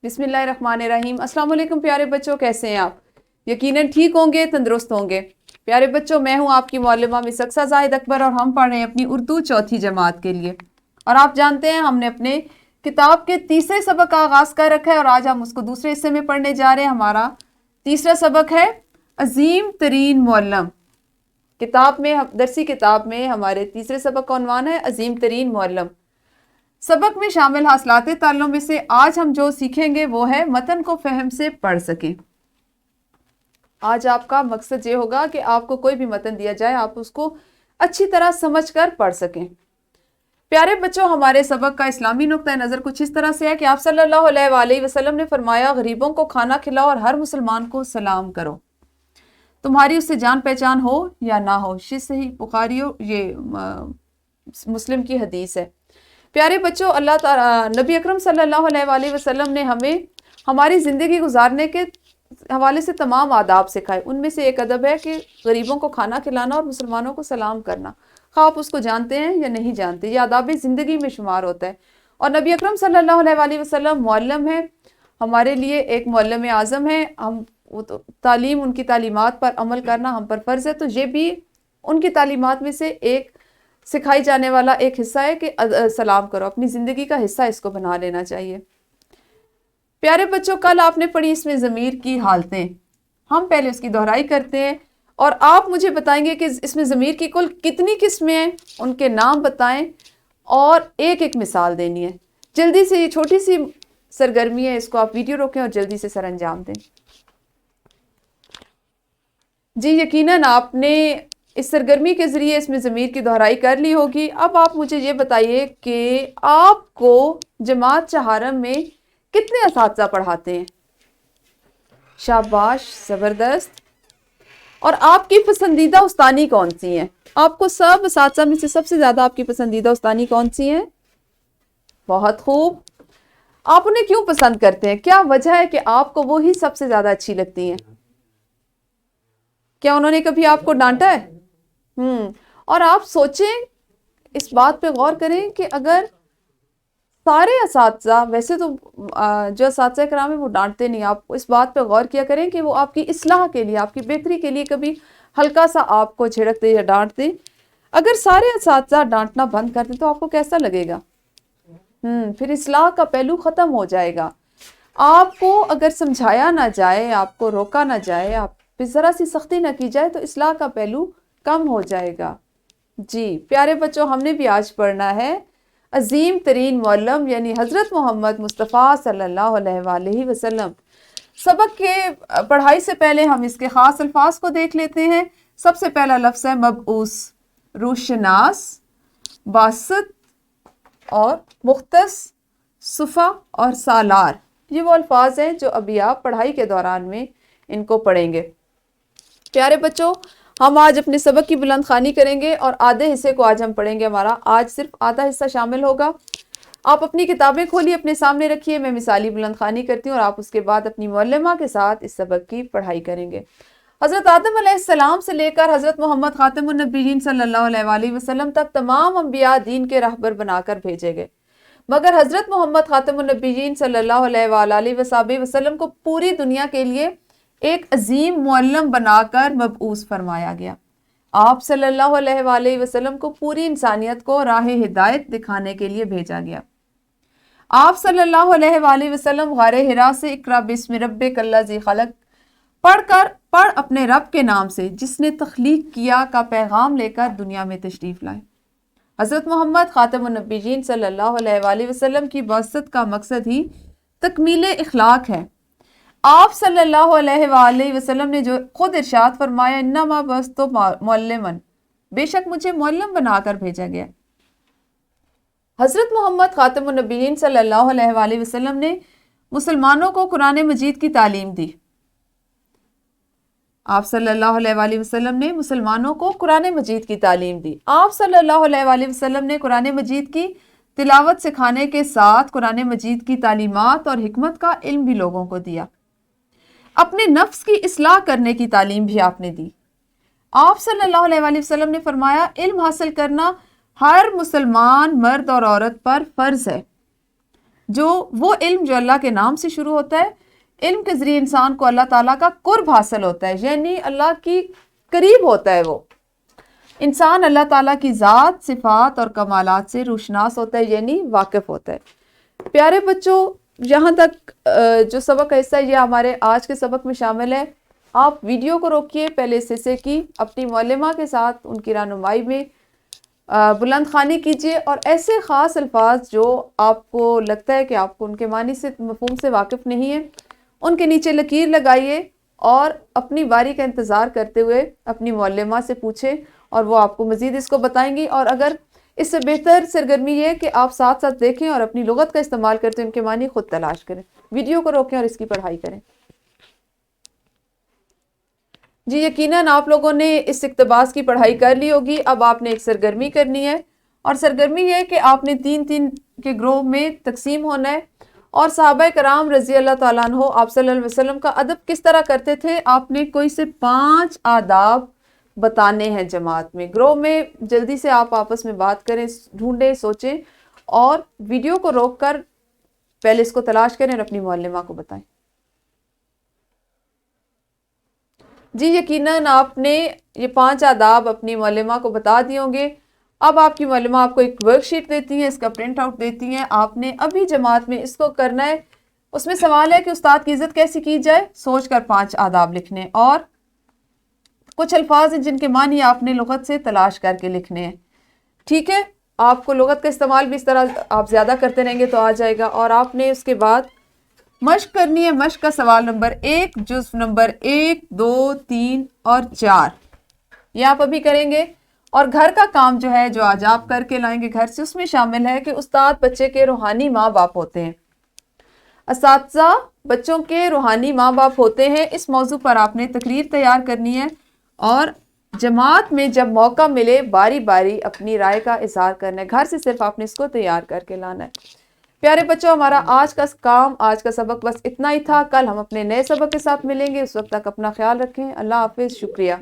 بسم اللہ الرحمن الرحیم۔ السلام علیکم پیارے بچوں، کیسے ہیں آپ؟ یقیناً ٹھیک ہوں گے، تندرست ہوں گے۔ پیارے بچوں، میں ہوں آپ کی معلمہ مس اقصیٰ زاہد اکبر اور ہم پڑھ رہے ہیں اپنی اردو چوتھی جماعت کے لیے۔ اور آپ جانتے ہیں ہم نے اپنے کتاب کے تیسرے سبق کا آغاز کر رکھا ہے اور آج ہم اس کو دوسرے حصے میں پڑھنے جا رہے ہیں۔ ہمارا تیسرا سبق ہے عظیم ترین معلم۔ درسی کتاب میں ہمارے تیسرے سبق کا عنوان ہے عظیم ترین معلم۔ سبق میں شامل حاصلات تعلم میں سے آج ہم جو سیکھیں گے وہ ہے متن کو فہم سے پڑھ سکیں۔ آج آپ کا مقصد یہ ہوگا کہ آپ کو کوئی بھی متن دیا جائے آپ اس کو اچھی طرح سمجھ کر پڑھ سکیں۔ پیارے بچوں، ہمارے سبق کا اسلامی نقطہ نظر کچھ اس طرح سے ہے کہ آپ صلی اللہ علیہ وآلہ وسلم نے فرمایا، غریبوں کو کھانا کھلاؤ اور ہر مسلمان کو سلام کرو، تمہاری اس سے جان پہچان ہو یا نہ ہو۔ صحیح بخاری، یہ مسلم کی حدیث ہے۔ پیارے بچوں، اللہ تعالی نبی اکرم صلی اللہ علیہ وآلہ وسلم نے ہمیں ہماری زندگی گزارنے کے حوالے سے تمام آداب سکھائے۔ ان میں سے ایک ادب ہے کہ غریبوں کو کھانا کھلانا اور مسلمانوں کو سلام کرنا، خواہ آپ اس کو جانتے ہیں یا نہیں جانتے، یہ آداب زندگی میں شمار ہوتا ہے۔ اور نبی اکرم صلی اللہ علیہ وآلہ وسلم معلم ہے، ہمارے لیے ایک معلم اعظم ہے۔ ہم تعلیم، ان کی تعلیمات پر عمل کرنا ہم پر فرض ہے، تو یہ بھی ان کی تعلیمات میں سے ایک سکھائی جانے والا ایک حصہ ہے کہ سلام کرو، اپنی زندگی کا حصہ اس کو بنا لینا چاہیے۔ پیارے بچوں، کل آپ نے پڑھی اس میں ضمیر کی حالتیں، ہم پہلے اس کی دہرائی کرتے ہیں اور آپ مجھے بتائیں گے کہ اس میں ضمیر کی کل کتنی قسمیں ہیں، ان کے نام بتائیں اور ایک ایک مثال دینی ہے۔ جلدی سے، یہ چھوٹی سی سرگرمی ہے، اس کو آپ ویڈیو روکیں اور جلدی سے سر انجام دیں۔ جی یقیناً آپ نے اس سرگرمی کے ذریعے اس میں ضمیر کی دہرائی کر لی ہوگی۔ اب آپ مجھے یہ بتائیے کہ آپ کو جماعت چہارم میں کتنے اساتذہ پڑھاتے ہیں؟ شاباش، زبردست۔ اور آپ کی پسندیدہ استانی کون سی ہیں؟ آپ کو سب اساتذہ میں سے سب سے زیادہ آپ کی پسندیدہ استانی کون سی ہیں؟ بہت خوب۔ آپ انہیں کیوں پسند کرتے ہیں؟ کیا وجہ ہے کہ آپ کو وہی سب سے زیادہ اچھی لگتی ہیں؟ کیا انہوں نے کبھی آپ کو ڈانٹا ہے؟ اور آپ سوچیں، اس بات پہ غور کریں کہ اگر سارے اساتذہ، ویسے تو جو اساتذہ کرام ہیں وہ ڈانٹتے نہیں، آپ اس بات پہ غور کیا کریں کہ وہ آپ کی اصلاح کے لیے، آپ کی بہتری کے لیے کبھی ہلکا سا آپ کو جھڑکتے یا ڈانٹتے۔ اگر سارے اساتذہ ڈانٹنا بند کر دیں تو آپ کو کیسا لگے گا؟ پھر اصلاح کا پہلو ختم ہو جائے گا۔ آپ کو اگر سمجھایا نہ جائے، آپ کو روکا نہ جائے، آپ پہ ذرا سی سختی نہ کی جائے تو اصلاح کا پہلو کم ہو جائے گا۔ جی پیارے بچوں، ہم نے بھی آج پڑھنا ہے عظیم ترین معلم یعنی حضرت محمد مصطفیٰ صلی اللہ علیہ وآلہ وسلم۔ سبق کے پڑھائی سے پہلے ہم اس کے خاص الفاظ کو دیکھ لیتے ہیں۔ سب سے پہلا لفظ ہے مبعوث، روشناس، باسط اور مختص، صفا اور سالار۔ یہ وہ الفاظ ہیں جو ابھی آپ پڑھائی کے دوران میں ان کو پڑھیں گے۔ پیارے بچوں، ہم آج اپنے سبق کی بلند خوانی کریں گے اور آدھے حصے کو آج ہم پڑھیں گے۔ ہمارا آج صرف آدھا حصہ شامل ہوگا۔ آپ اپنی کتابیں کھولیے، اپنے سامنے رکھیے، میں مثالی بلند خوانی کرتی ہوں اور آپ اس کے بعد اپنی معلمہ کے ساتھ اس سبق کی پڑھائی کریں گے۔ حضرت آدم علیہ السلام سے لے کر حضرت محمد خاتم النبیین صلی اللہ علیہ وآلہ وسلم تک تمام انبیاء دین کے راہبر بنا کر بھیجے گئے، مگر حضرت محمد خاتم النبیین صلی اللہ علیہ وآلہ وسلم کو پوری دنیا کے لیے ایک عظیم معلم بنا کر مبعوث فرمایا گیا۔ آپ صلی اللہ علیہ وآلہ وسلم کو پوری انسانیت کو راہ ہدایت دکھانے کے لیے بھیجا گیا۔ آپ صلی اللہ علیہ وآلہ وسلم غار حرا سے اقرا بسم ربک الذی خلق پڑھ اپنے رب کے نام سے جس نے تخلیق کیا کا پیغام لے کر دنیا میں تشریف لائے۔ حضرت محمد خاتم النبیین صلی اللہ علیہ وآلہ وسلم کی بعثت کا مقصد ہی تکمیل اخلاق ہے۔ آپ صلی اللہ علیہ وآلہ وسلم نے جو خود ارشاد فرمایا، انما بعثت معلما، بے شک مجھے معلم بنا کر بھیجا گیا۔ حضرت محمد خاتم النبیین صلی اللہ علیہ وآلہ وسلم نے مسلمانوں کو قرآن مجید کی تعلیم دی۔ آپ صلی اللہ علیہ وآلہ وسلم نے مسلمانوں کو قرآن مجید کی تعلیم دی۔ آپ صلی اللہ علیہ وآلہ وسلم نے قرآن مجید کی تلاوت سکھانے کے ساتھ قرآن مجید کی تعلیمات اور حکمت کا علم بھی لوگوں کو دیا۔ اپنے نفس کی اصلاح کرنے کی تعلیم بھی آپ نے دی۔ آپ صلی اللہ علیہ وآلہ وسلم نے فرمایا، علم حاصل کرنا ہر مسلمان مرد اور عورت پر فرض ہے۔ جو وہ علم جو اللہ کے نام سے شروع ہوتا ہے، علم کے ذریعے انسان کو اللہ تعالیٰ کا قرب حاصل ہوتا ہے، یعنی اللہ کی قریب ہوتا ہے، وہ انسان اللہ تعالیٰ کی ذات، صفات اور کمالات سے روشناس ہوتا ہے، یعنی واقف ہوتا ہے۔ پیارے بچوں، یہاں تک جو سبق کا حصہ ہے یہ ہمارے آج کے سبق میں شامل ہے۔ آپ ویڈیو کو روکیے، پہلے اس حصے کی اپنی معلمہ کے ساتھ ان کی رہنمائی میں بلند خوانی کیجیے، اور ایسے خاص الفاظ جو آپ کو لگتا ہے کہ آپ کو ان کے معنی سے، مفہوم سے واقف نہیں ہے، ان کے نیچے لکیر لگائیے اور اپنی باری کا انتظار کرتے ہوئے اپنی معلمہ سے پوچھیں، اور وہ آپ کو مزید اس کو بتائیں گی۔ اور اگر اس سے بہتر سرگرمی یہ ہے کہ آپ ساتھ ساتھ دیکھیں اور اپنی لغت کا استعمال کرتے ان کے معنی خود تلاش کریں، ویڈیو کو روکیں اور اس کی پڑھائی کریں۔ جی یقیناً آپ لوگوں نے اس اقتباس کی پڑھائی کر لی ہوگی۔ اب آپ نے ایک سرگرمی کرنی ہے، اور سرگرمی یہ ہے کہ آپ نے 3 کے گروہ میں تقسیم ہونا ہے، اور صحابہ کرام رضی اللہ تعالیٰ عنہ آپ صلی اللہ علیہ وسلم کا ادب کس طرح کرتے تھے، آپ نے کوئی سے 5 آداب بتانے ہیں جماعت میں، گروہ میں۔ جلدی سے آپ آپس میں بات کریں، ڈھونڈیں، سوچیں، اور ویڈیو کو روک کر پہلے اس کو تلاش کریں اور اپنی معلمہ کو بتائیں۔ جی یقیناً آپ نے یہ 5 آداب اپنی معلمہ کو بتا دیے ہوں گے۔ اب آپ کی معلمہ آپ کو ایک ورک شیٹ دیتی ہیں، اس کا پرنٹ آؤٹ دیتی ہیں، آپ نے ابھی جماعت میں اس کو کرنا ہے۔ اس میں سوال ہے کہ استاد کی عزت کیسے کی جائے، سوچ کر 5 آداب لکھنے، اور کچھ الفاظ ہیں جن کے معنی آپ نے لغت سے تلاش کر کے لکھنے ہیں، ٹھیک ہے؟ آپ کو لغت کا استعمال بھی اس طرح آپ زیادہ کرتے رہیں گے تو آ جائے گا۔ اور آپ نے اس کے بعد مشق کرنی ہے۔ مشق کا سوال نمبر 1، جزو نمبر 1، 2، 3 اور 4، یہ آپ ابھی کریں گے۔ اور گھر کا کام جو ہے، جو آج آپ کر کے لائیں گے گھر سے، اس میں شامل ہے کہ استاد بچے کے روحانی ماں باپ ہوتے ہیں، اساتذہ بچوں کے روحانی ماں باپ ہوتے ہیں۔ اس موضوع پر آپ نے تقریر تیار کرنی ہے، اور جماعت میں جب موقع ملے باری باری اپنی رائے کا اظہار کرنا ہے۔ گھر سے صرف آپ نے اس کو تیار کر کے لانا ہے۔ پیارے بچوں، ہمارا آج کا کام، آج کا سبق بس اتنا ہی تھا۔ کل ہم اپنے نئے سبق کے ساتھ ملیں گے، اس وقت تک اپنا خیال رکھیں۔ اللہ حافظ، شکریہ۔